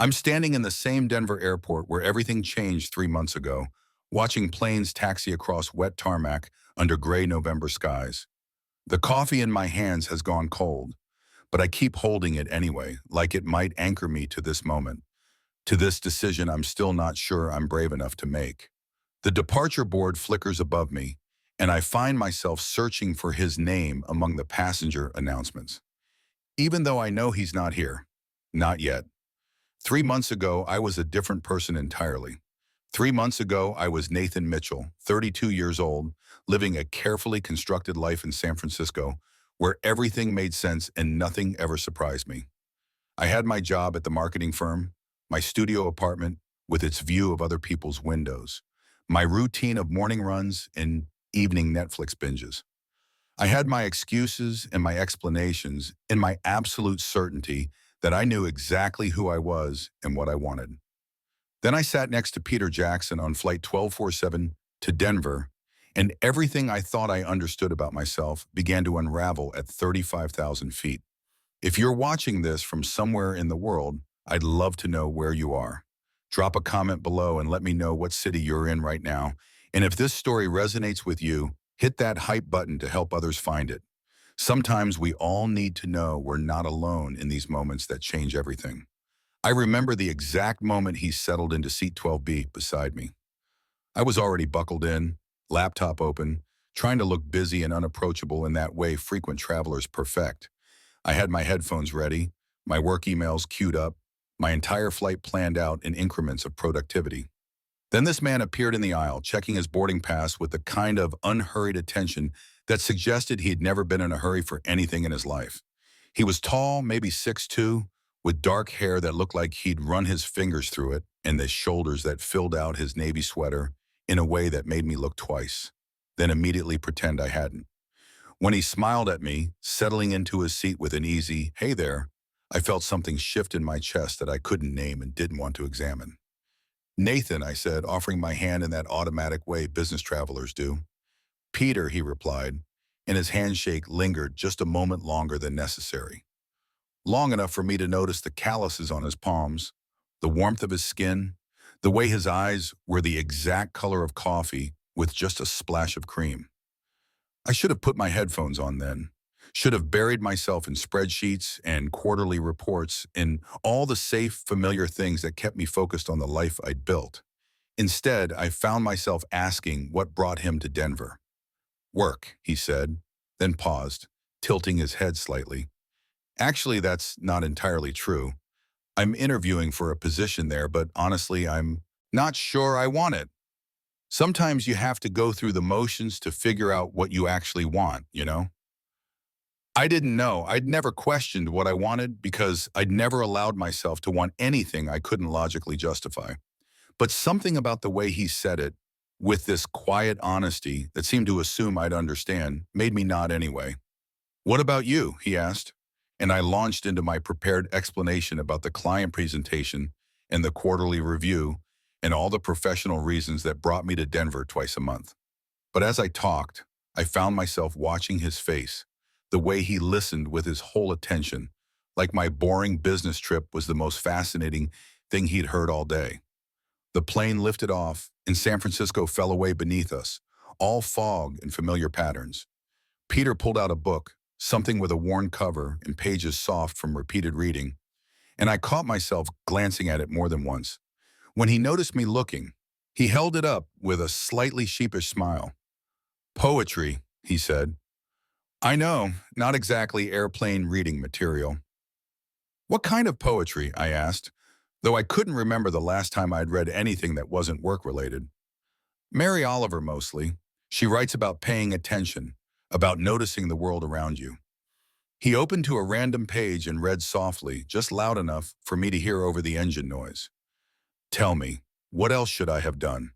I'm standing in the same Denver airport where everything changed 3 months ago, watching planes taxi across wet tarmac under gray November skies. The coffee in my hands has gone cold, but I keep holding it anyway, like it might anchor me to this moment, to this decision I'm still not sure I'm brave enough to make. The departure board flickers above me, and I find myself searching for his name among the passenger announcements. Even though I know he's not here. Not yet. 3 months ago, I was a different person entirely. 3 months ago, I was Nathan Mitchell, 32 years old, living a carefully constructed life in San Francisco, where everything made sense and nothing ever surprised me. I had my job at the marketing firm, my studio apartment with its view of other people's windows, my routine of morning runs and evening Netflix binges. I had my excuses and my explanations and my absolute certainty that I knew exactly who I was and what I wanted. Then I sat next to Peter Jackson on Flight 1247 to Denver, and everything I thought I understood about myself began to unravel at 35,000 feet. If you're watching this from somewhere in the world, I'd love to know where you are. Drop a comment below and let me know what city you're in right now. And if this story resonates with you, hit that hype button to help others find it. Sometimes we all need to know we're not alone in these moments that change everything. I remember the exact moment he settled into seat 12B beside me. I was already buckled in, laptop open, trying to look busy and unapproachable in that way frequent travelers perfect. I had my headphones ready, my work emails queued up, my entire flight planned out in increments of productivity. Then this man appeared in the aisle, checking his boarding pass with the kind of unhurried attention that suggested he had never been in a hurry for anything in his life. He was tall, maybe 6'2", with dark hair that looked like he'd run his fingers through it, and the shoulders that filled out his navy sweater in a way that made me look twice, then immediately pretend I hadn't. When he smiled at me, settling into his seat with an easy, "Hey there," I felt something shift in my chest that I couldn't name and didn't want to examine. "Nathan," I said, offering my hand in that automatic way business travelers do. "Peter," he replied, and his handshake lingered just a moment longer than necessary. Long enough for me to notice the calluses on his palms, the warmth of his skin, the way his eyes were the exact color of coffee with just a splash of cream. I should have put my headphones on then, should have buried myself in spreadsheets and quarterly reports and all the safe, familiar things that kept me focused on the life I'd built. Instead, I found myself asking what brought him to Denver. "Work," he said, then paused, tilting his head slightly. "Actually, that's not entirely true. I'm interviewing for a position there, but honestly, I'm not sure I want it. Sometimes you have to go through the motions to figure out what you actually want, you know?" I didn't know. I'd never questioned what I wanted because I'd never allowed myself to want anything I couldn't logically justify. But something about the way he said it, with this quiet honesty that seemed to assume I'd understand, made me nod anyway. "What about you?" he asked, and I launched into my prepared explanation about the client presentation and the quarterly review and all the professional reasons that brought me to Denver twice a month. But as I talked, I found myself watching his face, the way he listened with his whole attention, like my boring business trip was the most fascinating thing he'd heard all day. The plane lifted off, and San Francisco fell away beneath us, all fog and familiar patterns. Peter pulled out a book, something with a worn cover and pages soft from repeated reading, and I caught myself glancing at it more than once. When he noticed me looking, he held it up with a slightly sheepish smile. "Poetry," he said. "I know, not exactly airplane reading material." "What kind of poetry?" I asked, though I couldn't remember the last time I'd read anything that wasn't work-related. "Mary Oliver mostly. She writes about paying attention, about noticing the world around you." He opened to a random page and read softly, just loud enough for me to hear over the engine noise. "Tell me, what else should I have done?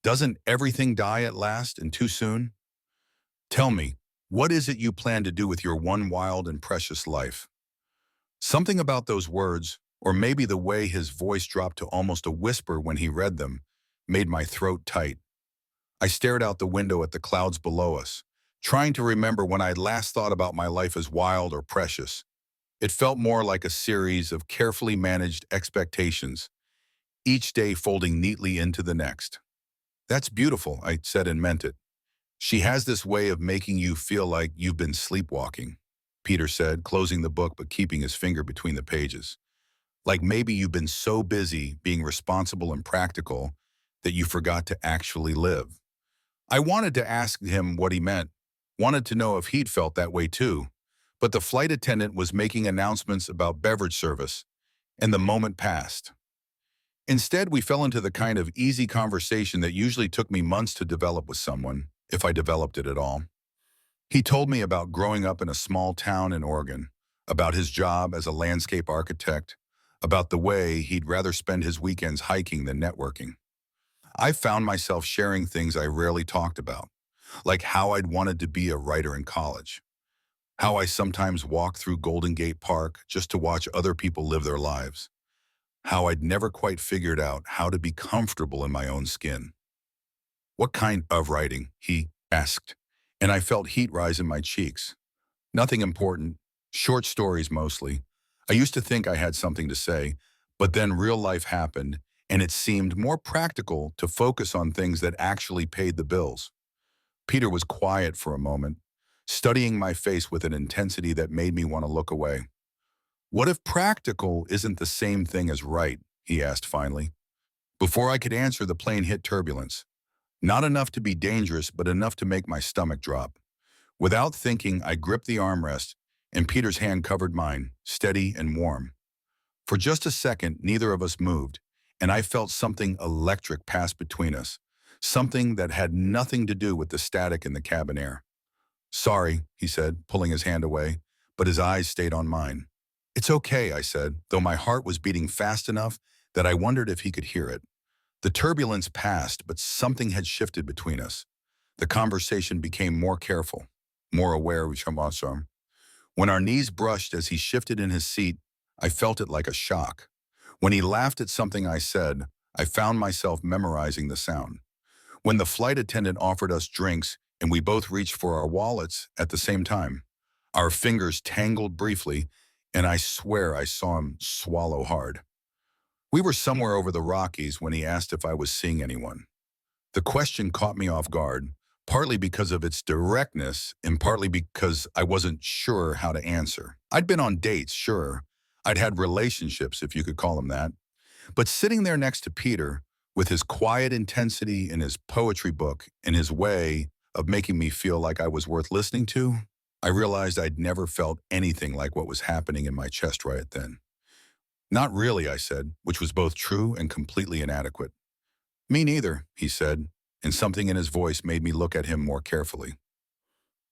Doesn't everything die at last and too soon? Tell me, what is it you plan to do with your one wild and precious life?" Something about those words, or maybe the way his voice dropped to almost a whisper when he read them, made my throat tight. I stared out the window at the clouds below us, trying to remember when I'd last thought about my life as wild or precious. It felt more like a series of carefully managed expectations, each day folding neatly into the next. That's beautiful, I said and meant it. She has this way of making you feel like you've been sleepwalking, Peter said, closing the book but keeping his finger between the pages. Like maybe you've been so busy being responsible and practical that you forgot to actually live. I wanted to ask him what he meant, wanted to know if he'd felt that way too, but the flight attendant was making announcements about beverage service, and the moment passed. Instead, we fell into the kind of easy conversation that usually took me months to develop with someone, if I developed it at all. He told me about growing up in a small town in Oregon, about his job as a landscape architect, about the way he'd rather spend his weekends hiking than networking. I found myself sharing things I rarely talked about, like how I'd wanted to be a writer in college, how I sometimes walked through Golden Gate Park just to watch other people live their lives, how I'd never quite figured out how to be comfortable in my own skin. What kind of writing? He asked, and I felt heat rise in my cheeks. Nothing important, short stories mostly. I used to think I had something to say, but then real life happened, and it seemed more practical to focus on things that actually paid the bills. Peter was quiet for a moment, studying my face with an intensity that made me want to look away. What if practical isn't the same thing as right? He asked finally. Before I could answer, the plane hit turbulence. Not enough to be dangerous, but enough to make my stomach drop. Without thinking, I gripped the armrest, and Peter's hand covered mine, steady and warm. For just a second, neither of us moved, and I felt something electric pass between us, something that had nothing to do with the static in the cabin air. Sorry, he said, pulling his hand away, but his eyes stayed on mine. It's okay, I said, though my heart was beating fast enough that I wondered if he could hear it. The turbulence passed, but something had shifted between us. The conversation became more careful, more aware of each other. When our knees brushed as he shifted in his seat, I felt it like a shock. When he laughed at something I said, I found myself memorizing the sound. When the flight attendant offered us drinks and we both reached for our wallets at the same time, our fingers tangled briefly, and I swear I saw him swallow hard. We were somewhere over the Rockies when he asked if I was seeing anyone. The question caught me off guard, partly because of its directness and partly because I wasn't sure how to answer. I'd been on dates, sure. I'd had relationships, if you could call them that. But sitting there next to Peter, with his quiet intensity and his poetry book and his way of making me feel like I was worth listening to, I realized I'd never felt anything like what was happening in my chest right then. Not really, I said, which was both true and completely inadequate. Me neither, he said, and something in his voice made me look at him more carefully.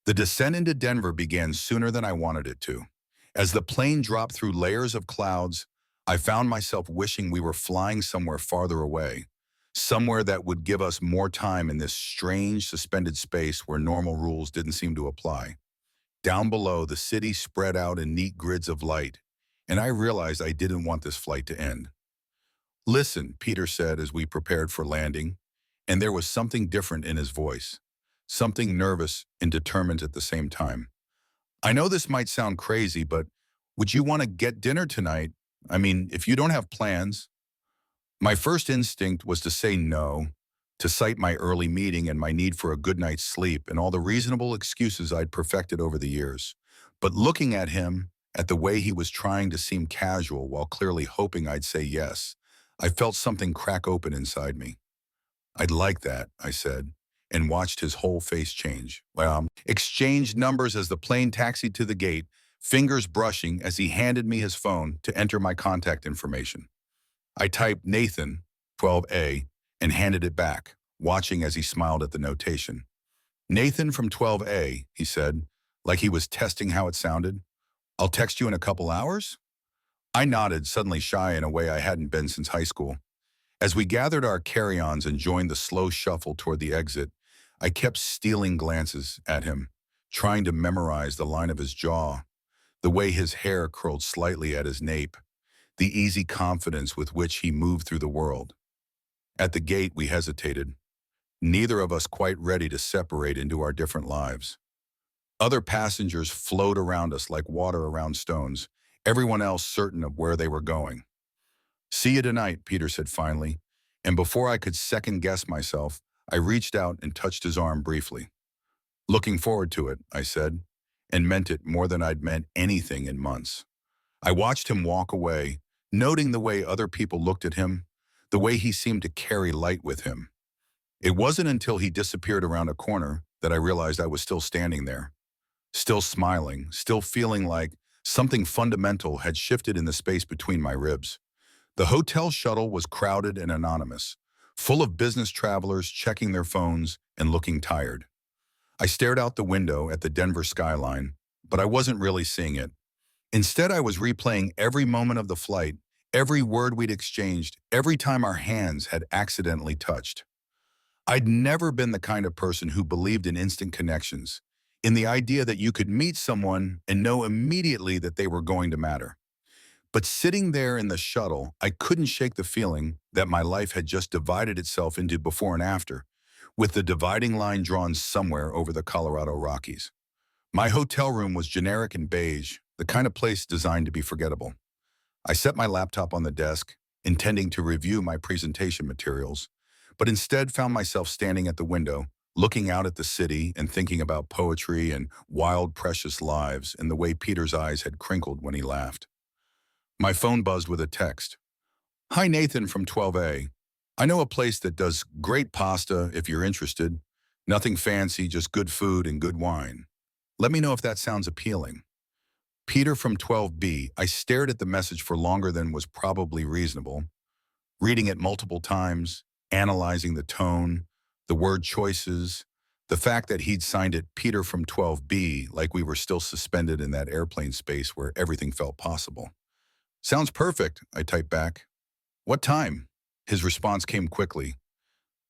The descent into Denver began sooner than I wanted it to. As the plane dropped through layers of clouds, I found myself wishing we were flying somewhere farther away, somewhere that would give us more time in this strange, suspended space where normal rules didn't seem to apply. Down below, the city spread out in neat grids of light, and I realized I didn't want this flight to end. Listen, Peter said as we prepared for landing, and there was something different in his voice, something nervous and determined at the same time. I know this might sound crazy, but would you want to get dinner tonight? I mean, if you don't have plans. My first instinct was to say no, to cite my early meeting and my need for a good night's sleep and all the reasonable excuses I'd perfected over the years. But looking at him, at the way he was trying to seem casual while clearly hoping I'd say yes, I felt something crack open inside me. I'd like that, I said, and watched his whole face change. Exchanged numbers as the plane taxied to the gate, fingers brushing as he handed me his phone to enter my contact information. I typed Nathan, 12A, and handed it back, watching as he smiled at the notation. Nathan from 12A, he said, like he was testing how it sounded. I'll text you in a couple hours? I nodded, suddenly shy in a way I hadn't been since high school. As we gathered our carry-ons and joined the slow shuffle toward the exit, I kept stealing glances at him, trying to memorize the line of his jaw, the way his hair curled slightly at his nape, the easy confidence with which he moved through the world. At the gate, we hesitated, neither of us quite ready to separate into our different lives. Other passengers flowed around us like water around stones, everyone else certain of where they were going. "See you tonight," Peter said finally, and before I could second-guess myself, I reached out and touched his arm briefly. "Looking forward to it," I said, and meant it more than I'd meant anything in months. I watched him walk away, noting the way other people looked at him, the way he seemed to carry light with him. It wasn't until he disappeared around a corner that I realized I was still standing there, still smiling, still feeling like something fundamental had shifted in the space between my ribs. The hotel shuttle was crowded and anonymous, full of business travelers checking their phones and looking tired. I stared out the window at the Denver skyline, but I wasn't really seeing it. Instead, I was replaying every moment of the flight, every word we'd exchanged, every time our hands had accidentally touched. I'd never been the kind of person who believed in instant connections, in the idea that you could meet someone and know immediately that they were going to matter. But sitting there in the shuttle, I couldn't shake the feeling that my life had just divided itself into before and after, with the dividing line drawn somewhere over the Colorado Rockies. My hotel room was generic and beige, the kind of place designed to be forgettable. I set my laptop on the desk, intending to review my presentation materials, but instead found myself standing at the window, looking out at the city and thinking about poetry and wild, precious lives and the way Peter's eyes had crinkled when he laughed. My phone buzzed with a text. "Hi, Nathan from 12A. I know a place that does great pasta if you're interested. Nothing fancy, just good food and good wine. Let me know if that sounds appealing." Peter from 12B. I stared at the message for longer than was probably reasonable, reading it multiple times, analyzing the tone, the word choices, the fact that he'd signed it Peter from 12B like we were still suspended in that airplane space where everything felt possible. "Sounds perfect," I typed back. "What time?" His response came quickly.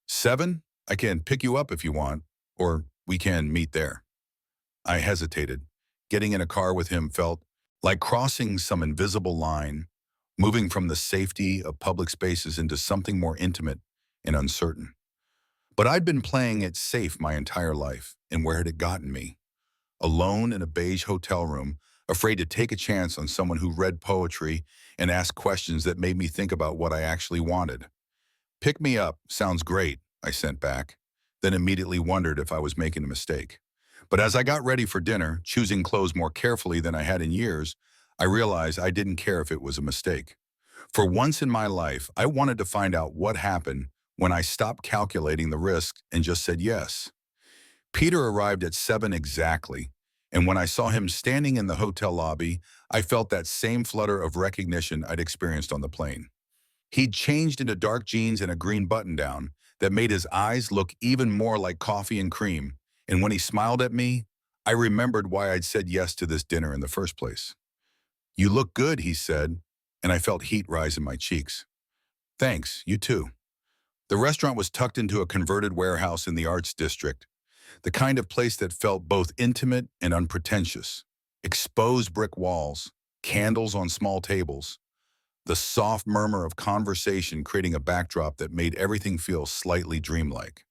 "7? I can pick you up if you want, or we can meet there." I hesitated. Getting in a car with him felt like crossing some invisible line, moving from the safety of public spaces into something more intimate and uncertain. But I'd been playing it safe my entire life, and where had it gotten me? Alone in a beige hotel room, afraid to take a chance on someone who read poetry and asked questions that made me think about what I actually wanted. "Pick me up, sounds great," I sent back, then immediately wondered if I was making a mistake. But as I got ready for dinner, choosing clothes more carefully than I had in years, I realized I didn't care if it was a mistake. For once in my life, I wanted to find out what happened when I stopped calculating the risk and just said yes. Peter arrived at 7 exactly, and when I saw him standing in the hotel lobby, I felt that same flutter of recognition I'd experienced on the plane. He'd changed into dark jeans and a green button-down that made his eyes look even more like coffee and cream, and when he smiled at me, I remembered why I'd said yes to this dinner in the first place. "You look good," he said, and I felt heat rise in my cheeks. "Thanks, you too." The restaurant was tucked into a converted warehouse in the Arts District, the kind of place that felt both intimate and unpretentious. Exposed brick walls, candles on small tables, the soft murmur of conversation creating a backdrop that made everything feel slightly dreamlike.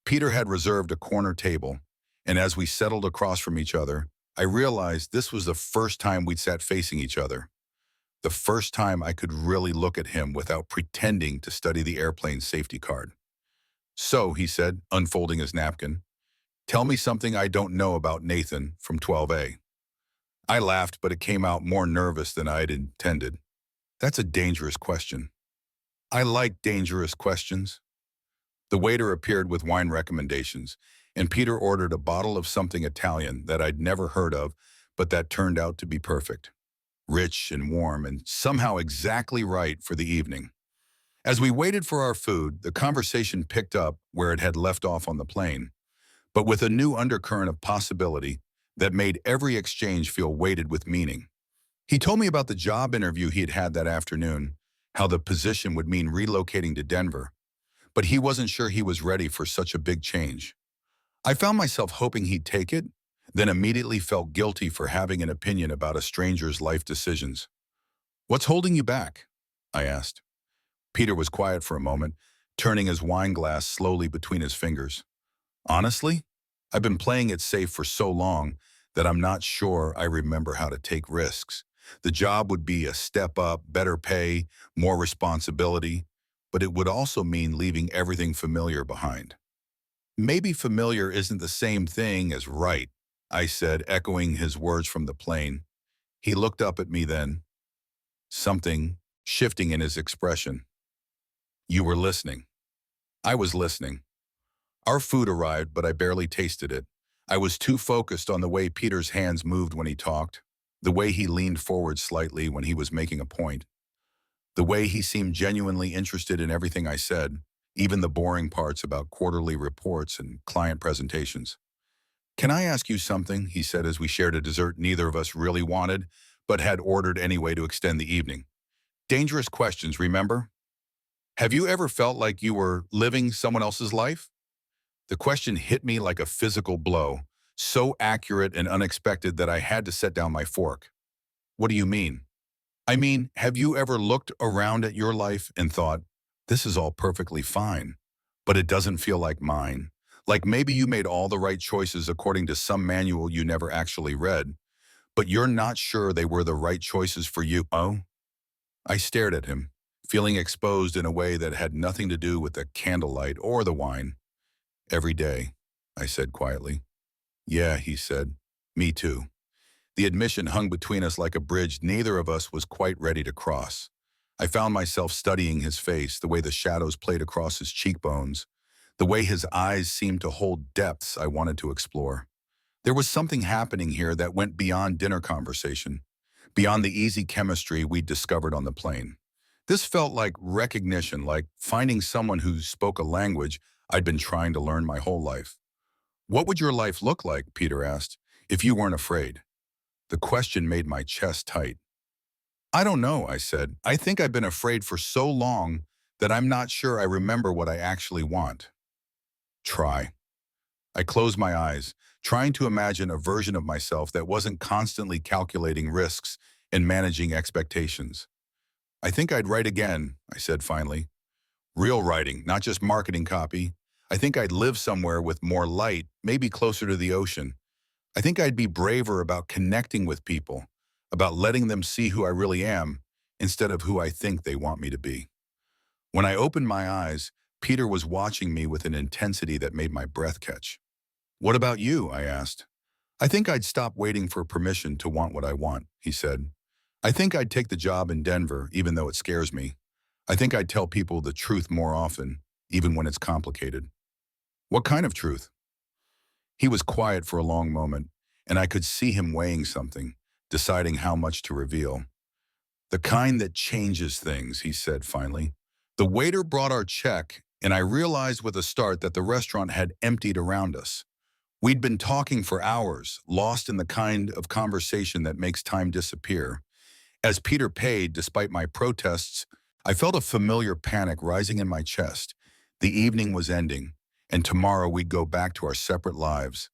Peter had reserved a corner table, and as we settled across from each other, I realized this was the first time we'd sat facing each other. The first time I could really look at him without pretending to study the airplane's safety card. "So," he said, unfolding his napkin, "tell me something I don't know about Nathan from 12A. I laughed, but it came out more nervous than I'd intended. "That's a dangerous question." "I like dangerous questions." The waiter appeared with wine recommendations, and Peter ordered a bottle of something Italian that I'd never heard of, but that turned out to be perfect. Rich and warm, and somehow exactly right for the evening. As we waited for our food, the conversation picked up where it had left off on the plane, but with a new undercurrent of possibility that made every exchange feel weighted with meaning. He told me about the job interview he had had that afternoon, how the position would mean relocating to Denver, but he wasn't sure he was ready for such a big change. I found myself hoping he'd take it, then immediately felt guilty for having an opinion about a stranger's life decisions. "What's holding you back?" I asked. Peter was quiet for a moment, turning his wine glass slowly between his fingers. "Honestly, I've been playing it safe for so long that I'm not sure I remember how to take risks. The job would be a step up, better pay, more responsibility, but it would also mean leaving everything familiar behind. Maybe familiar isn't the same thing as right, I said, echoing his words from the plane. He looked up at me then, something shifting in his expression. You were listening. I was listening. Our food arrived, but I barely tasted it. I was too focused on the way Peter's hands moved when he talked, the way he leaned forward slightly when he was making a point, the way he seemed genuinely interested in everything I said, even the boring parts about quarterly reports and client presentations. Can I ask you something? He said as we shared a dessert neither of us really wanted, but had ordered anyway to extend the evening. Dangerous questions, remember? Have you ever felt like you were living someone else's life? The question hit me like a physical blow, so accurate and unexpected that I had to set down my fork. What do you mean? I mean, have you ever looked around at your life and thought, this is all perfectly fine, but it doesn't feel like mine? Like maybe you made all the right choices according to some manual you never actually read, but you're not sure they were the right choices for you. Oh? I stared at him, feeling exposed in a way that had nothing to do with the candlelight or the wine. Every day, I said quietly. Yeah, he said. Me too. The admission hung between us like a bridge neither of us was quite ready to cross. I found myself studying his face, the way the shadows played across his cheekbones, the way his eyes seemed to hold depths I wanted to explore. There was something happening here that went beyond dinner conversation, beyond the easy chemistry we'd discovered on the plane. This felt like recognition, like finding someone who spoke a language I'd been trying to learn my whole life. What would your life look like, Peter asked, if you weren't afraid? The question made my chest tight. I don't know, I said. I think I've been afraid for so long that I'm not sure I remember what I actually want. Try. I closed my eyes, trying to imagine a version of myself that wasn't constantly calculating risks and managing expectations. I think I'd write again, I said finally. Real writing, not just marketing copy. I think I'd live somewhere with more light, maybe closer to the ocean. I think I'd be braver about connecting with people, about letting them see who I really am instead of who I think they want me to be. When I opened my eyes, Peter was watching me with an intensity that made my breath catch. What about you? I asked. I think I'd stop waiting for permission to want what I want, he said. I think I'd take the job in Denver, even though it scares me. I think I'd tell people the truth more often, even when it's complicated. What kind of truth? He was quiet for a long moment, and I could see him weighing something, deciding how much to reveal. The kind that changes things, he said finally. The waiter brought our check, and I realized with a start that the restaurant had emptied around us. We'd been talking for hours, lost in the kind of conversation that makes time disappear. As Peter paid, despite my protests, I felt a familiar panic rising in my chest. The evening was ending, and tomorrow we'd go back to our separate lives.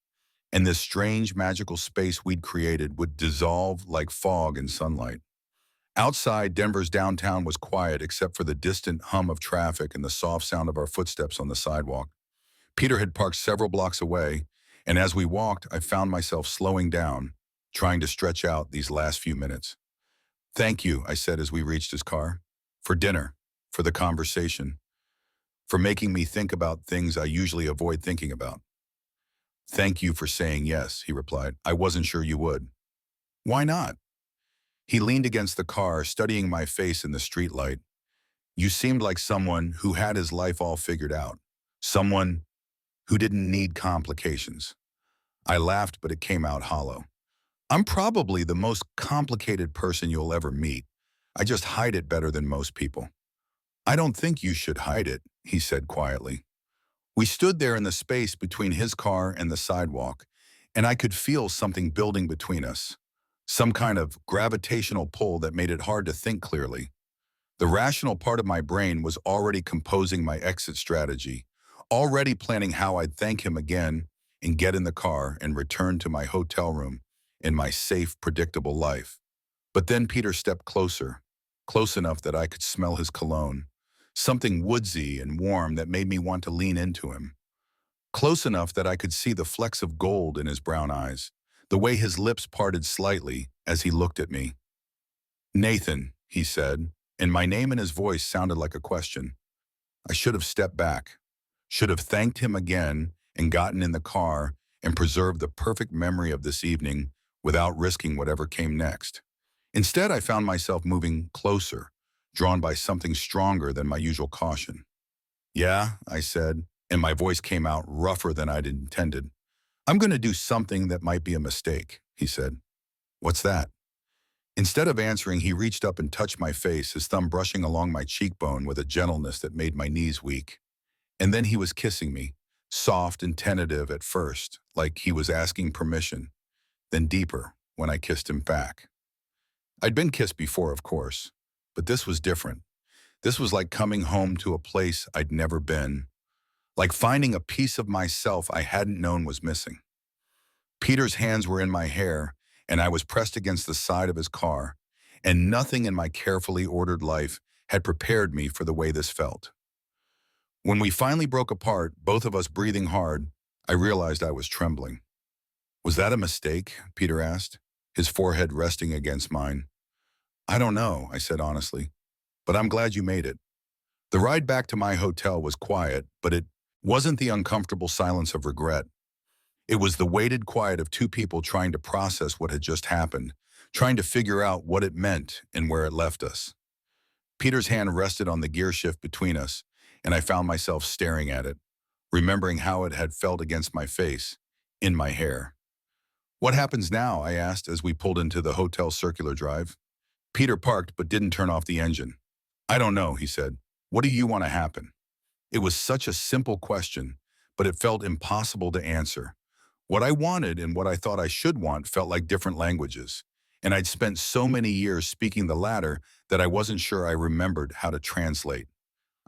And this strange magical space we'd created would dissolve like fog in sunlight. Outside, Denver's downtown was quiet except for the distant hum of traffic and the soft sound of our footsteps on the sidewalk. Peter had parked several blocks away, and as we walked, I found myself slowing down, trying to stretch out these last few minutes. Thank you, I said as we reached his car. For dinner, for the conversation, for making me think about things I usually avoid thinking about. Thank you for saying yes, he replied. I wasn't sure you would. Why not? He leaned against the car, studying my face in the streetlight. You seemed like someone who had his life all figured out. Someone who didn't need complications. I laughed, but it came out hollow. I'm probably the most complicated person you'll ever meet. I just hide it better than most people. I don't think you should hide it, he said quietly. We stood there in the space between his car and the sidewalk, and I could feel something building between us. Some kind of gravitational pull that made it hard to think clearly. The rational part of my brain was already composing my exit strategy, already planning how I'd thank him again and get in the car and return to my hotel room in my safe, predictable life. But then Peter stepped closer, close enough that I could smell his cologne, something woodsy and warm that made me want to lean into him. Close enough that I could see the flecks of gold in his brown eyes, the way his lips parted slightly as he looked at me. Nathan, he said, and my name and his voice sounded like a question. I should have stepped back, should have thanked him again and gotten in the car and preserved the perfect memory of this evening without risking whatever came next. Instead, I found myself moving closer, drawn by something stronger than my usual caution. Yeah, I said, and my voice came out rougher than I'd intended. I'm going to do something that might be a mistake, he said. What's that? Instead of answering, he reached up and touched my face, his thumb brushing along my cheekbone with a gentleness that made my knees weak. And then he was kissing me, soft and tentative at first, like he was asking permission, then deeper when I kissed him back. I'd been kissed before, of course, but this was different. This was like coming home to a place I'd never been, like finding a piece of myself I hadn't known was missing. Peter's hands were in my hair, and I was pressed against the side of his car, and nothing in my carefully ordered life had prepared me for the way this felt. When we finally broke apart, both of us breathing hard, I realized I was trembling. Was that a mistake? Peter asked, his forehead resting against mine. I don't know, I said honestly, but I'm glad you made it. The ride back to my hotel was quiet, but it wasn't the uncomfortable silence of regret. It was the weighted quiet of two people trying to process what had just happened, trying to figure out what it meant and where it left us. Peter's hand rested on the gear shift between us, and I found myself staring at it, remembering how it had felt against my face, in my hair. What happens now? I asked as we pulled into the hotel circular drive. Peter parked but didn't turn off the engine. I don't know, he said. What do you want to happen? It was such a simple question, but it felt impossible to answer. What I wanted and what I thought I should want felt like different languages, and I'd spent so many years speaking the latter that I wasn't sure I remembered how to translate.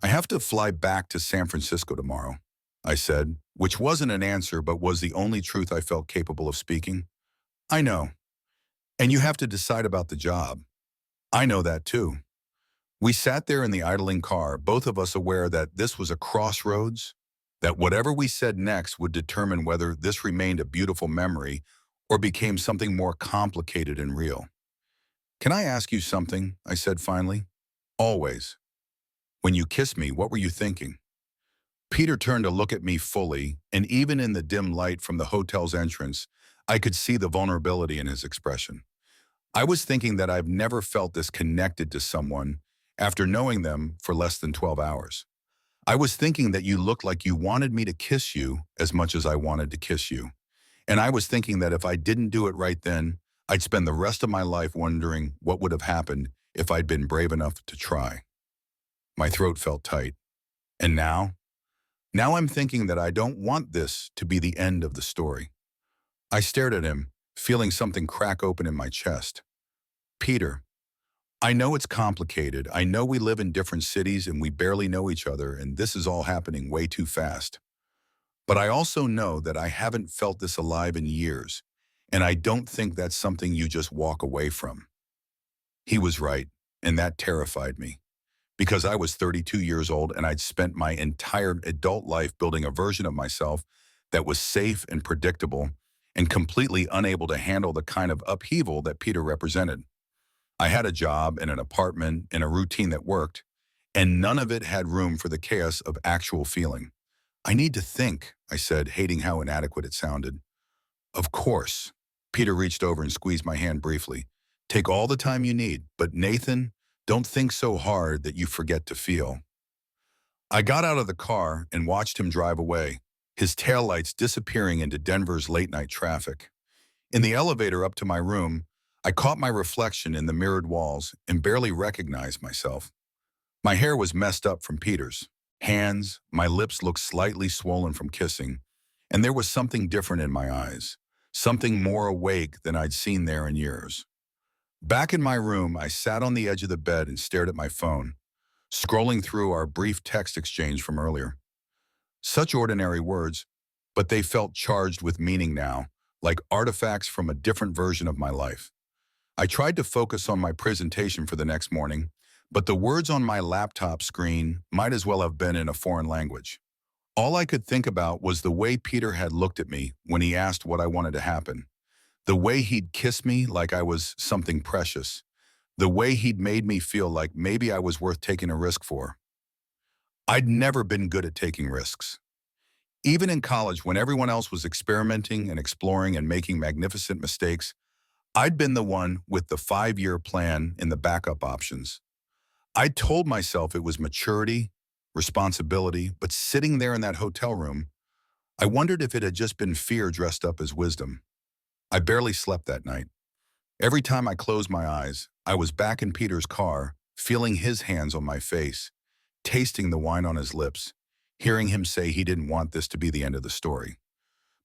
I have to fly back to San Francisco tomorrow, I said, which wasn't an answer but was the only truth I felt capable of speaking. I know. And you have to decide about the job. I know that too. We sat there in the idling car, both of us aware that this was a crossroads, that whatever we said next would determine whether this remained a beautiful memory or became something more complicated and real. Can I ask you something? I said finally. Always. When you kissed me, what were you thinking? Peter turned to look at me fully, and even in the dim light from the hotel's entrance, I could see the vulnerability in his expression. I was thinking that I've never felt this connected to someone after knowing them for less than 12 hours. I was thinking that you looked like you wanted me to kiss you as much as I wanted to kiss you. And I was thinking that if I didn't do it right then, I'd spend the rest of my life wondering what would have happened if I'd been brave enough to try. My throat felt tight. And now? Now I'm thinking that I don't want this to be the end of the story. I stared at him, feeling something crack open in my chest. Peter, I know it's complicated. I know we live in different cities and we barely know each other, and this is all happening way too fast. But I also know that I haven't felt this alive in years, and I don't think that's something you just walk away from. He was right, and that terrified me. Because I was 32 years old and I'd spent my entire adult life building a version of myself that was safe and predictable and completely unable to handle the kind of upheaval that Peter represented. I had a job and an apartment and a routine that worked, and none of it had room for the chaos of actual feeling. I need to think, I said, hating how inadequate it sounded. Of course. Peter reached over and squeezed my hand briefly. Take all the time you need, but Nathan, don't think so hard that you forget to feel. I got out of the car and watched him drive away, his taillights disappearing into Denver's late-night traffic. In the elevator up to my room, I caught my reflection in the mirrored walls and barely recognized myself. My hair was messed up from Peter's hands, my lips looked slightly swollen from kissing, and there was something different in my eyes, something more awake than I'd seen there in years. Back in my room, I sat on the edge of the bed and stared at my phone, scrolling through our brief text exchange from earlier. Such ordinary words, but they felt charged with meaning now, like artifacts from a different version of my life. I tried to focus on my presentation for the next morning, but the words on my laptop screen might as well have been in a foreign language. All I could think about was the way Peter had looked at me when he asked what I wanted to happen, the way he'd kissed me like I was something precious, The way he'd made me feel like maybe I was worth taking a risk for. I'd never been good at taking risks. Even in college, when everyone else was experimenting and exploring and making magnificent mistakes, I'd been the one with the 5-year plan and the backup options. I told myself it was maturity, responsibility, but sitting there in that hotel room, I wondered if it had just been fear dressed up as wisdom. I barely slept that night. Every time I closed my eyes, I was back in Peter's car, feeling his hands on my face, tasting the wine on his lips, hearing him say he didn't want this to be the end of the story.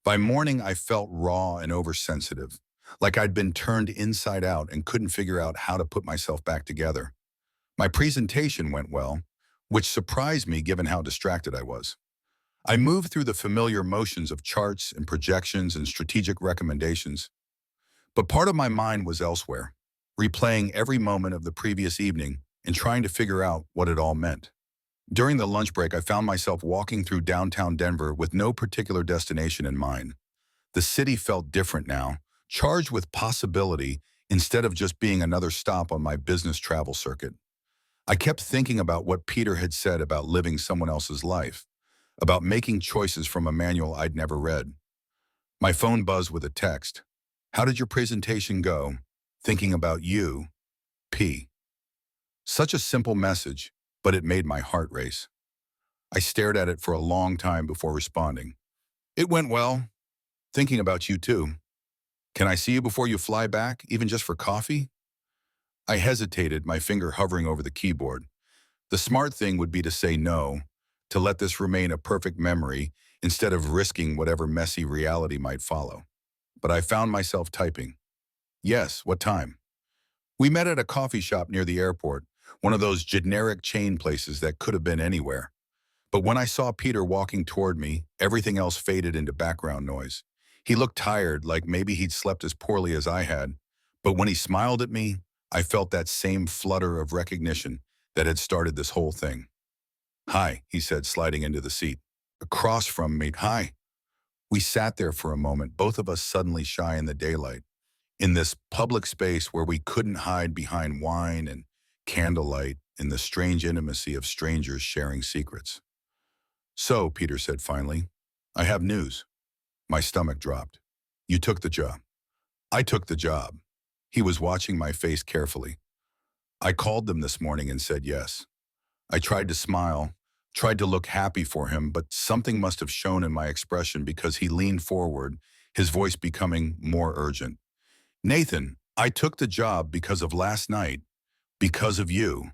By morning, I felt raw and oversensitive, like I'd been turned inside out and couldn't figure out how to put myself back together. My presentation went well, which surprised me given how distracted I was. I moved through the familiar motions of charts and projections and strategic recommendations, but part of my mind was elsewhere, replaying every moment of the previous evening and trying to figure out what it all meant. During the lunch break, I found myself walking through downtown Denver with no particular destination in mind. The city felt different now, charged with possibility instead of just being another stop on my business travel circuit. I kept thinking about what Peter had said about living someone else's life, about making choices from a manual I'd never read. My phone buzzed with a text. "How did your presentation go? Thinking about you, P." Such a simple message, but it made my heart race. I stared at it for a long time before responding. "It went well. Thinking about you too. Can I see you before you fly back, even just for coffee?" I hesitated, my finger hovering over the keyboard. The smart thing would be to say no, to let this remain a perfect memory instead of risking whatever messy reality might follow. But I found myself typing. "Yes, what time?" We met at a coffee shop near the airport, one of those generic chain places that could have been anywhere. But when I saw Peter walking toward me, everything else faded into background noise. He looked tired, like maybe he'd slept as poorly as I had. But when he smiled at me, I felt that same flutter of recognition that had started this whole thing. "Hi," he said, sliding into the seat. Across from me, "Hi." We sat there for a moment, both of us suddenly shy in the daylight, in this public space where we couldn't hide behind wine and candlelight in the strange intimacy of strangers sharing secrets. "So," Peter said finally, "I have news." My stomach dropped. "You took the job." "I took the job." He was watching my face carefully. "I called them this morning and said yes." I tried to smile, tried to look happy for him, but something must have shown in my expression because he leaned forward, his voice becoming more urgent. "Nathan, I took the job because of last night, because of you,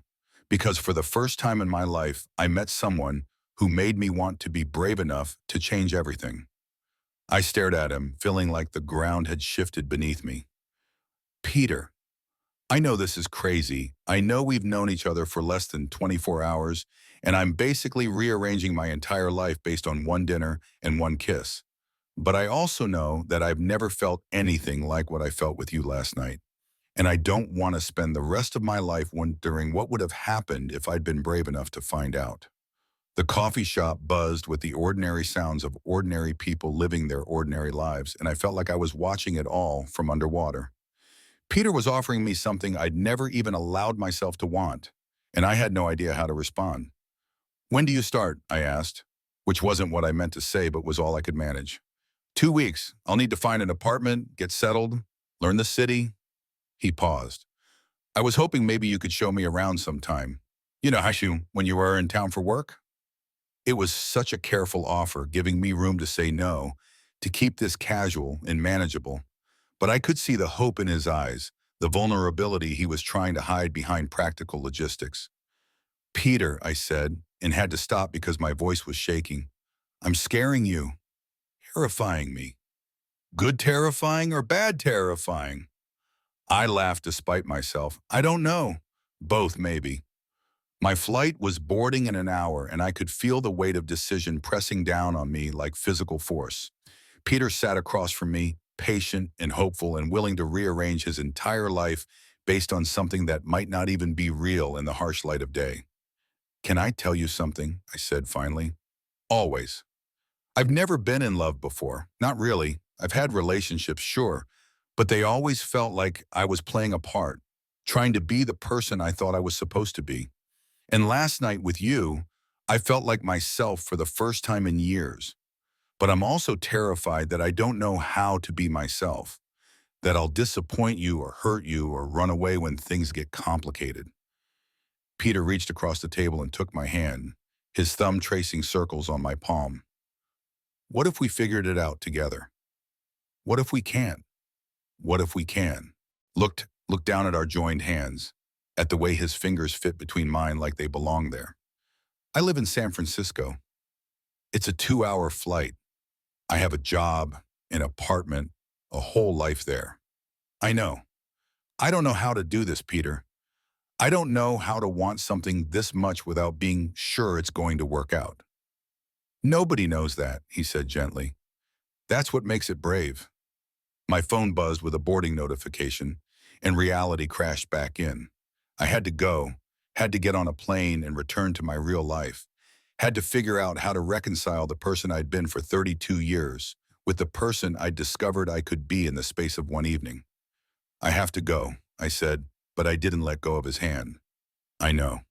because for the first time in my life, I met someone who made me want to be brave enough to change everything." I stared at him, feeling like the ground had shifted beneath me. "Peter, I know this is crazy. I know we've known each other for less than 24 hours, and I'm basically rearranging my entire life based on one dinner and one kiss. But I also know that I've never felt anything like what I felt with you last night. And I don't want to spend the rest of my life wondering what would have happened if I'd been brave enough to find out." The coffee shop buzzed with the ordinary sounds of ordinary people living their ordinary lives, and I felt like I was watching it all from underwater. Peter was offering me something I'd never even allowed myself to want, and I had no idea how to respond. "When do you start?" I asked, which wasn't what I meant to say, but was all I could manage. "2 weeks. I'll need to find an apartment, get settled, learn the city." He paused. "I was hoping maybe you could show me around sometime. You know how you, when you were in town for work?" It was such a careful offer, giving me room to say no, to keep this casual and manageable. But I could see the hope in his eyes, the vulnerability he was trying to hide behind practical logistics. "Peter," I said, and had to stop because my voice was shaking. "I'm scaring you, terrifying me. Good terrifying or bad terrifying?" I laughed despite myself. "I don't know. Both, maybe." My flight was boarding in an hour, and I could feel the weight of decision pressing down on me like physical force. Peter sat across from me, patient and hopeful and willing to rearrange his entire life based on something that might not even be real in the harsh light of day. "Can I tell you something?" I said finally. "Always. I've never been in love before. Not really. I've had relationships, sure, but they always felt like I was playing a part. trying to be the person I thought I was supposed to be. And last night with you, I felt like myself for the first time in years. But I'm also terrified that I don't know how to be myself, that I'll disappoint you or hurt you or run away when things get complicated. Peter reached across the table and took my hand, his thumb tracing circles on my palm. What if we figured it out together? What if we can't? What if we can? Looked down at our joined hands, at the way his fingers fit between mine like they belong there. I live in San Francisco. It's a 2-hour flight. I have a job, an apartment, a whole life there. I know. I don't know how to do this, Peter. I don't know how to want something this much without being sure it's going to work out. Nobody knows that, he said gently. That's what makes it brave. My phone buzzed with a boarding notification, and reality crashed back in. I had to go, had to get on a plane and return to my real life, had to figure out how to reconcile the person I'd been for 32 years with the person I'd discovered I could be in the space of one evening. I have to go, I said, but I didn't let go of his hand. I know.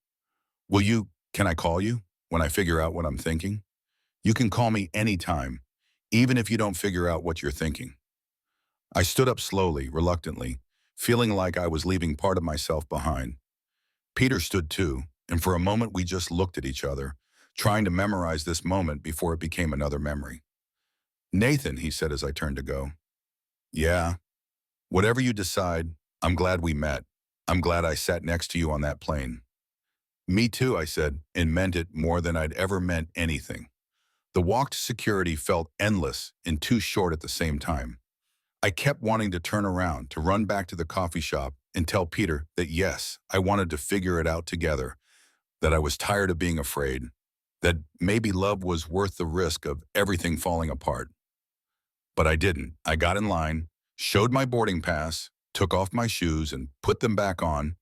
Can I call you when I figure out what I'm thinking? You can call me anytime, even if you don't figure out what you're thinking. I stood up slowly, reluctantly, feeling like I was leaving part of myself behind. Peter stood too, and for a moment we just looked at each other, trying to memorize this moment before it became another memory. Nathan, he said as I turned to go. Yeah, whatever you decide, I'm glad we met. I'm glad I sat next to you on that plane. Me too, I said, and meant it more than I'd ever meant anything. The walk to security felt endless and too short at the same time. I kept wanting to turn around, to run back to the coffee shop and tell Peter that yes, I wanted to figure it out together, that I was tired of being afraid, that maybe love was worth the risk of everything falling apart. But I didn't. I got in line, showed my boarding pass, took off my shoes and put them back on,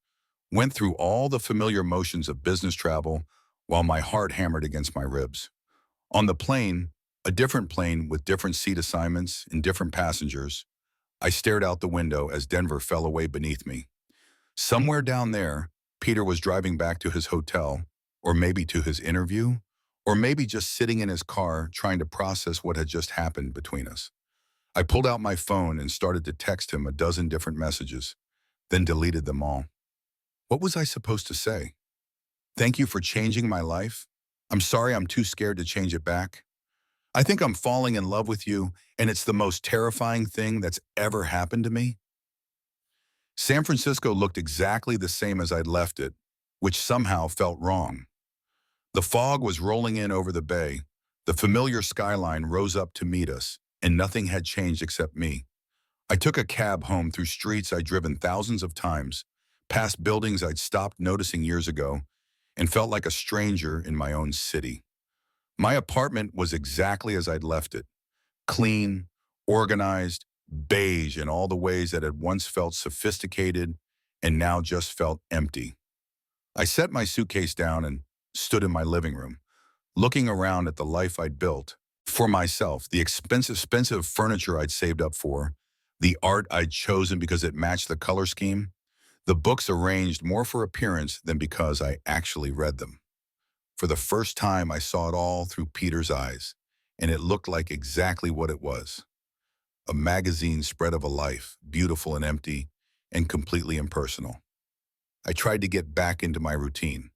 went through all the familiar motions of business travel while my heart hammered against my ribs. On the plane, a different plane with different seat assignments and different passengers, I stared out the window as Denver fell away beneath me. Somewhere down there, Peter was driving back to his hotel, or maybe to his interview, or maybe just sitting in his car trying to process what had just happened between us. I pulled out my phone and started to text him a dozen different messages, then deleted them all. What was I supposed to say? Thank you for changing my life. I'm sorry I'm too scared to change it back. I think I'm falling in love with you, and it's the most terrifying thing that's ever happened to me. San Francisco looked exactly the same as I'd left it, which somehow felt wrong. The fog was rolling in over the bay. The familiar skyline rose up to meet us, and nothing had changed except me. I took a cab home through streets I'd driven thousands of times, past buildings I'd stopped noticing years ago, and felt like a stranger in my own city. My apartment was exactly as I'd left it, clean, organized, beige in all the ways that had once felt sophisticated and now just felt empty. I set my suitcase down and stood in my living room, looking around at the life I'd built for myself, the expensive furniture I'd saved up for, the art I'd chosen because it matched the color scheme, the books arranged more for appearance than because I actually read them. For the first time, I saw it all through Peter's eyes, and it looked like exactly what it was. A magazine spread of a life, beautiful and empty, and completely impersonal. I tried to get back into my routine.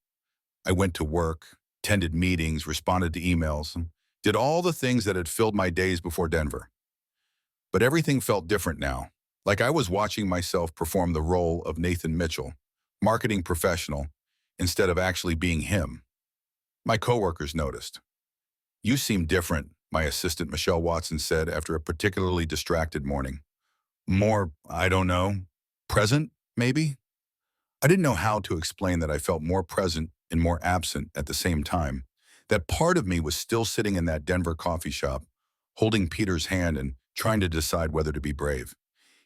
I went to work, attended meetings, responded to emails, and did all the things that had filled my days before Denver. But everything felt different now, like I was watching myself perform the role of Nathan Mitchell, marketing professional, instead of actually being him. My coworkers noticed. You seem different, my assistant Michelle Watson said after a particularly distracted morning. More, I don't know, present, maybe? I didn't know how to explain that I felt more present and more absent at the same time, that part of me was still sitting in that Denver coffee shop, holding Peter's hand and trying to decide whether to be brave.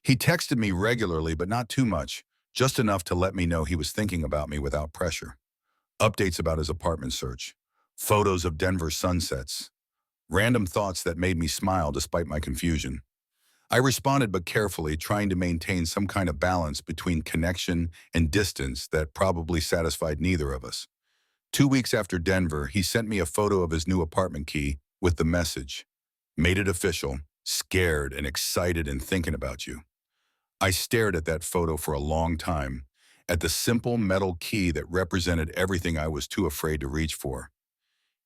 He texted me regularly, but not too much, just enough to let me know he was thinking about me without pressure. Updates about his apartment search, photos of Denver sunsets, random thoughts that made me smile despite my confusion. I responded but carefully, trying to maintain some kind of balance between connection and distance that probably satisfied neither of us. 2 weeks after Denver, he sent me a photo of his new apartment key with the message, "Made it official, scared and excited and thinking about you." I stared at that photo for a long time, at the simple metal key that represented everything I was too afraid to reach for.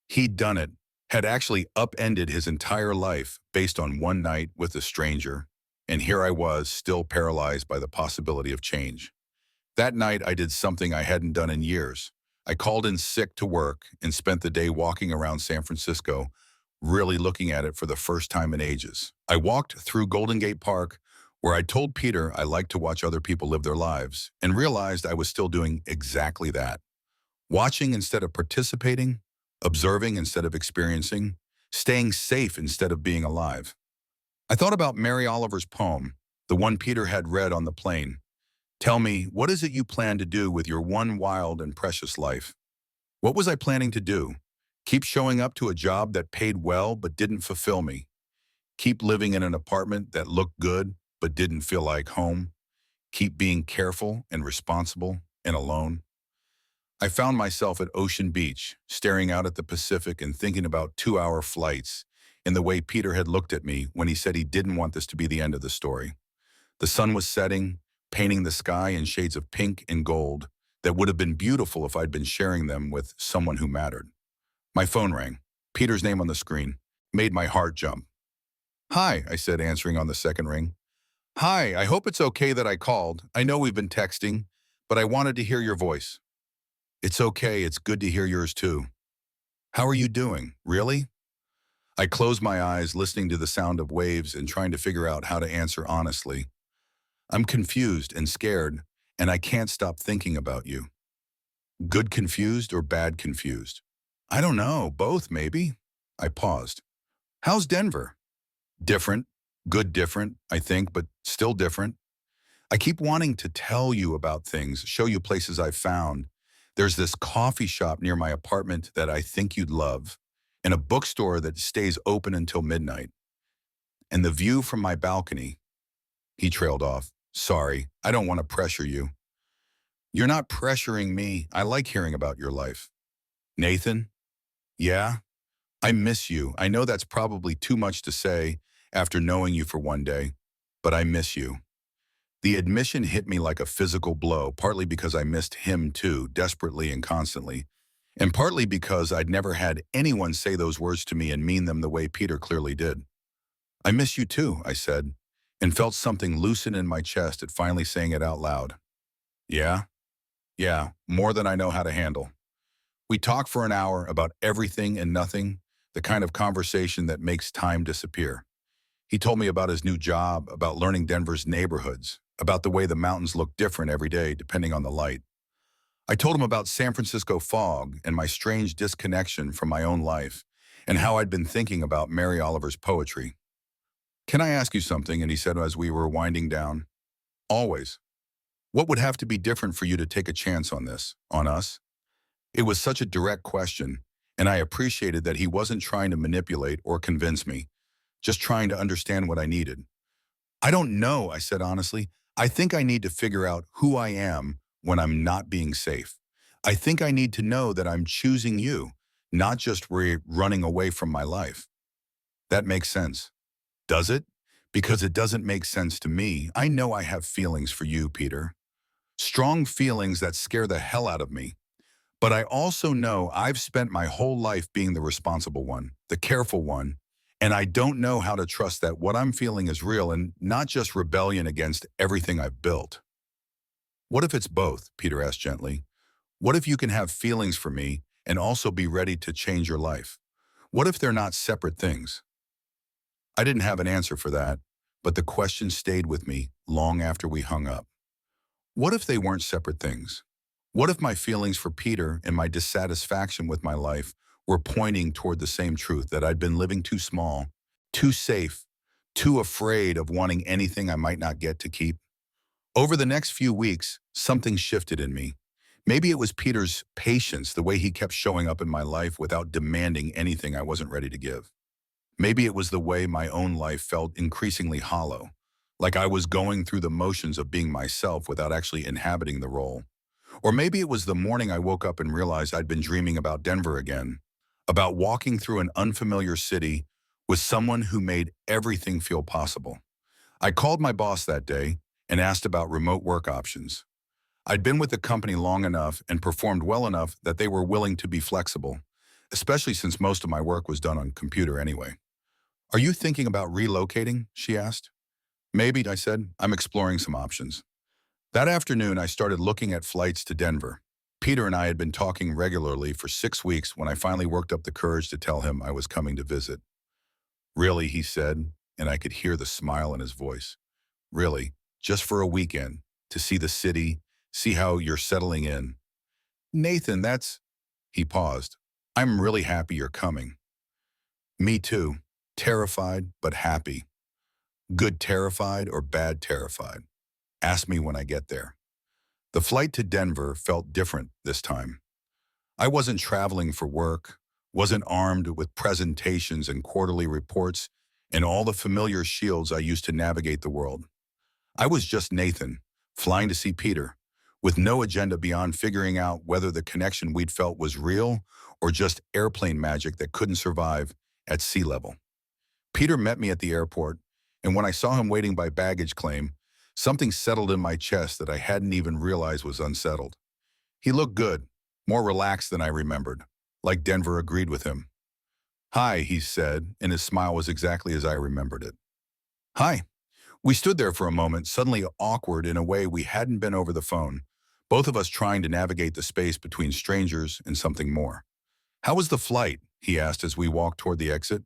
He'd done it, had actually upended his entire life based on one night with a stranger, and here I was, still paralyzed by the possibility of change. That night, I did something I hadn't done in years. I called in sick to work and spent the day walking around San Francisco, really looking at it for the first time in ages. I walked through Golden Gate Park, where I told Peter I like to watch other people live their lives, and realized I was still doing exactly that. Watching instead of participating, observing instead of experiencing, staying safe instead of being alive. I thought about Mary Oliver's poem, the one Peter had read on the plane. Tell me, what is it you plan to do with your one wild and precious life? What was I planning to do? Keep showing up to a job that paid well but didn't fulfill me. Keep living in an apartment that looked good but didn't feel like home. Keep being careful and responsible and alone. I found myself at Ocean Beach, staring out at the Pacific and thinking about 2-hour flights and the way Peter had looked at me when he said he didn't want this to be the end of the story. The sun was setting, painting the sky in shades of pink and gold that would have been beautiful if I'd been sharing them with someone who mattered. My phone rang. Peter's name on the screen made my heart jump. "Hi," I said, answering on the second ring. "Hi, I hope it's okay that I called. I know we've been texting, but I wanted to hear your voice." "It's okay, it's good to hear yours too." "How are you doing? Really?" I closed my eyes, listening to the sound of waves and trying to figure out how to answer honestly. "I'm confused and scared, and I can't stop thinking about you." "Good confused or bad confused?" "I don't know, both maybe." I paused. "How's Denver?" "Different. Good different, I think, but still different. I keep wanting to tell you about things, show you places I've found. There's this coffee shop near my apartment that I think you'd love, and a bookstore that stays open until midnight. And the view from my balcony." He trailed off. "Sorry, I don't want to pressure you." "You're not pressuring me. I like hearing about your life." "Nathan?" "Yeah? I miss you. I know that's probably too much to say after knowing you for one day, but I miss you." The admission hit me like a physical blow, partly because I missed him too, desperately and constantly, and partly because I'd never had anyone say those words to me and mean them the way Peter clearly did. "I miss you too," I said, and felt something loosen in my chest at finally saying it out loud. "Yeah? Yeah, more than I know how to handle." We talked for an hour about everything and nothing, the kind of conversation that makes time disappear. He told me about his new job, about learning Denver's neighborhoods, about the way the mountains look different every day depending on the light. I told him about San Francisco fog and my strange disconnection from my own life, and how I'd been thinking about Mary Oliver's poetry. "Can I ask you something?" And he said as we were winding down. "Always. What would have to be different for you to take a chance on this, on us?" It was such a direct question, and I appreciated that he wasn't trying to manipulate or convince me, just trying to understand what I needed. "I don't know," I said honestly. "I think I need to figure out who I am when I'm not being safe. I think I need to know that I'm choosing you, not just running away from my life." That makes sense. Does it? Because it doesn't make sense to me. I know I have feelings for you, Peter. Strong feelings that scare the hell out of me. But I also know I've spent my whole life being the responsible one, the careful one, and I don't know how to trust that what I'm feeling is real and not just rebellion against everything I've built. "What if it's both?" Peter asked gently. "What if you can have feelings for me and also be ready to change your life? What if they're not separate things?" I didn't have an answer for that, but the question stayed with me long after we hung up. What if they weren't separate things? What if my feelings for Peter and my dissatisfaction with my life were pointing toward the same truth, that I'd been living too small, too safe, too afraid of wanting anything I might not get to keep? Over the next few weeks, something shifted in me. Maybe it was Peter's patience, the way he kept showing up in my life without demanding anything I wasn't ready to give. Maybe it was the way my own life felt increasingly hollow, like I was going through the motions of being myself without actually inhabiting the role. Or maybe it was the morning I woke up and realized I'd been dreaming about Denver again, about walking through an unfamiliar city with someone who made everything feel possible. I called my boss that day and asked about remote work options. I'd been with the company long enough and performed well enough that they were willing to be flexible, especially since most of my work was done on computer anyway. "Are you thinking about relocating?" she asked. "Maybe," I said. "I'm exploring some options." That afternoon, I started looking at flights to Denver. Peter and I had been talking regularly for 6 weeks when I finally worked up the courage to tell him I was coming to visit. "Really," he said, and I could hear the smile in his voice. "Really, just for a weekend, to see the city, see how you're settling in." "Nathan, that's—" He paused. "I'm really happy you're coming." "Me too. Terrified, but happy. Good terrified or bad terrified? Ask me when I get there." The flight to Denver felt different this time. I wasn't traveling for work, wasn't armed with presentations and quarterly reports and all the familiar shields I used to navigate the world. I was just Nathan, flying to see Peter, with no agenda beyond figuring out whether the connection we'd felt was real or just airplane magic that couldn't survive at sea level. Peter met me at the airport, and when I saw him waiting by baggage claim, something settled in my chest that I hadn't even realized was unsettled. He looked good, more relaxed than I remembered, like Denver agreed with him. "Hi," he said, and his smile was exactly as I remembered it. "Hi." We stood there for a moment, suddenly awkward in a way we hadn't been over the phone, both of us trying to navigate the space between strangers and something more. "How was the flight?" he asked as we walked toward the exit.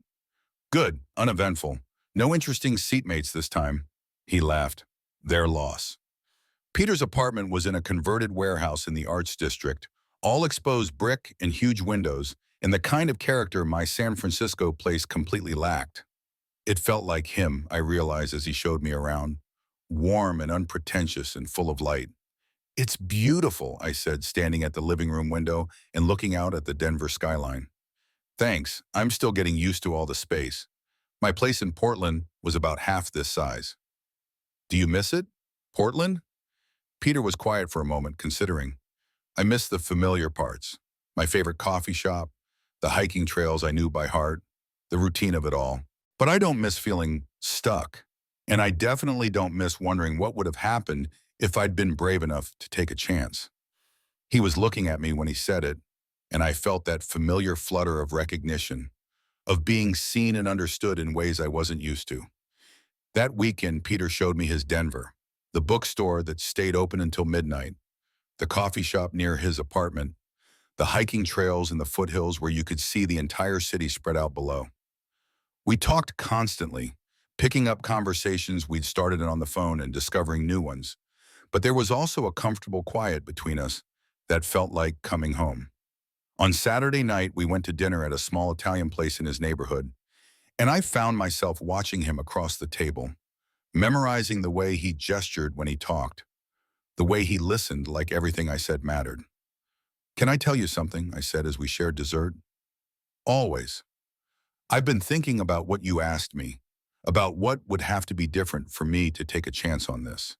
"Good, uneventful. No interesting seatmates this time." He laughed. "Their loss." Peter's apartment was in a converted warehouse in the Arts District, all exposed brick and huge windows, and the kind of character my San Francisco place completely lacked. It felt like him, I realized as he showed me around, warm and unpretentious and full of light. "It's beautiful," I said, standing at the living room window and looking out at the Denver skyline. "Thanks, I'm still getting used to all the space. My place in Portland was about half this size." "Do you miss it? Portland?" Peter was quiet for a moment, considering. "I miss the familiar parts. My favorite coffee shop, the hiking trails I knew by heart, the routine of it all. But I don't miss feeling stuck. And I definitely don't miss wondering what would have happened if I'd been brave enough to take a chance." He was looking at me when he said it, and I felt that familiar flutter of recognition, of being seen and understood in ways I wasn't used to. That weekend, Peter showed me his Denver, the bookstore that stayed open until midnight, the coffee shop near his apartment, the hiking trails in the foothills where you could see the entire city spread out below. We talked constantly, picking up conversations we'd started on the phone and discovering new ones. But there was also a comfortable quiet between us that felt like coming home. On Saturday night, we went to dinner at a small Italian place in his neighborhood, and I found myself watching him across the table, memorizing the way he gestured when he talked, the way he listened like everything I said mattered. "Can I tell you something?" I said as we shared dessert. "Always. I've been thinking about what you asked me, about what would have to be different for me to take a chance on this."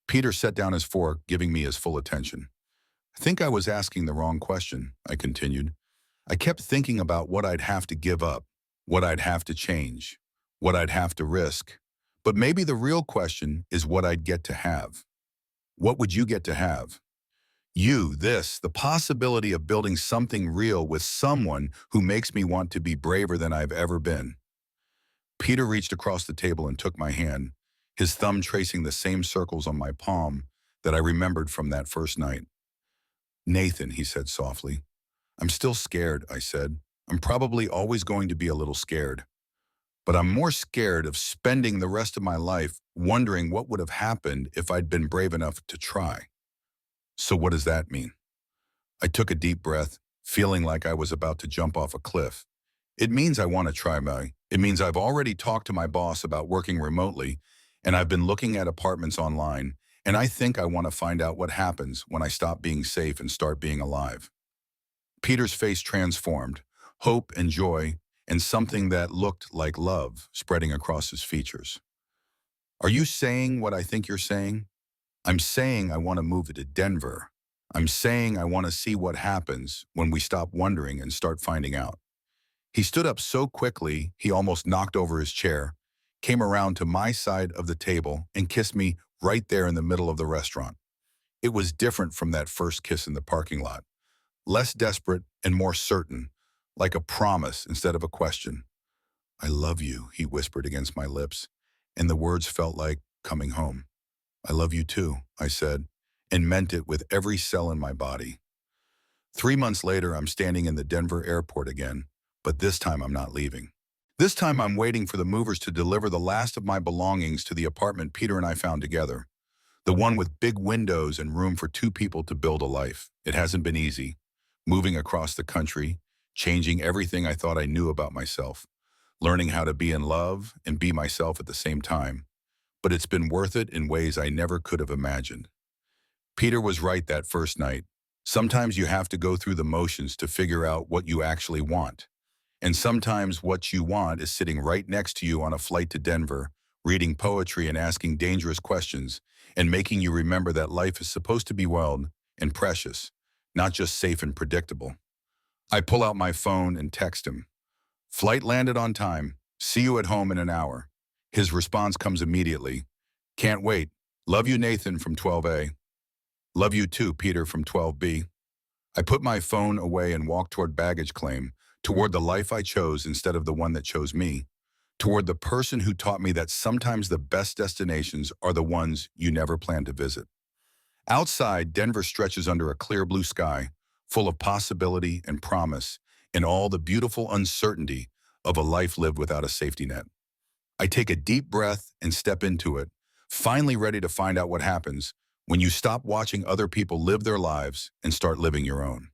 Peter set down his fork, giving me his full attention. "I think I was asking the wrong question," I continued. "I kept thinking about what I'd have to give up, what I'd have to change, what I'd have to risk. But maybe the real question is what I'd get to have. What would you get to have? You, this, the possibility of building something real with someone who makes me want to be braver than I've ever been." Peter reached across the table and took my hand, his thumb tracing the same circles on my palm that I remembered from that first night. "Nathan," he said softly. "I'm still scared," I said. "I'm probably always going to be a little scared. But I'm more scared of spending the rest of my life wondering what would have happened if I'd been brave enough to try." "So what does that mean?" I took a deep breath, feeling like I was about to jump off a cliff. "It means I want to try It means I've already talked to my boss about working remotely, and I've been looking at apartments online, and I think I want to find out what happens when I stop being safe and start being alive." Peter's face transformed, hope and joy, and something that looked like love spreading across his features. Are you saying what I think you're saying? I'm saying I want to move to Denver. I'm saying I want to see what happens when we stop wondering and start finding out. He stood up so quickly he almost knocked over his chair, came around to my side of the table, and kissed me right there in the middle of the restaurant. It was different from that first kiss in the parking lot, less desperate and more certain, like a promise instead of a question. I love you, he whispered against my lips, and the words felt like coming home. I love you too, I said, and meant it with every cell in my body. 3 months later, I'm standing in the Denver airport again, but this time I'm not leaving. This time I'm waiting for the movers to deliver the last of my belongings to the apartment Peter and I found together. The one with big windows and room for two people to build a life. It hasn't been easy. Moving across the country, changing everything I thought I knew about myself, learning how to be in love and be myself at the same time. But it's been worth it in ways I never could have imagined. Peter was right that first night. Sometimes you have to go through the motions to figure out what you actually want. And sometimes what you want is sitting right next to you on a flight to Denver, reading poetry and asking dangerous questions, and making you remember that life is supposed to be wild and precious, not just safe and predictable. I pull out my phone and text him. Flight landed on time. See you at home in an hour. His response comes immediately. Can't wait. Love you, Nathan from 12A. Love you too, Peter from 12B. I put my phone away and walked toward baggage claim, toward the life I chose instead of the one that chose me, toward the person who taught me that sometimes the best destinations are the ones you never plan to visit. Outside, Denver stretches under a clear blue sky, full of possibility and promise, and all the beautiful uncertainty of a life lived without a safety net. I take a deep breath and step into it, finally ready to find out what happens when you stop watching other people live their lives and start living your own.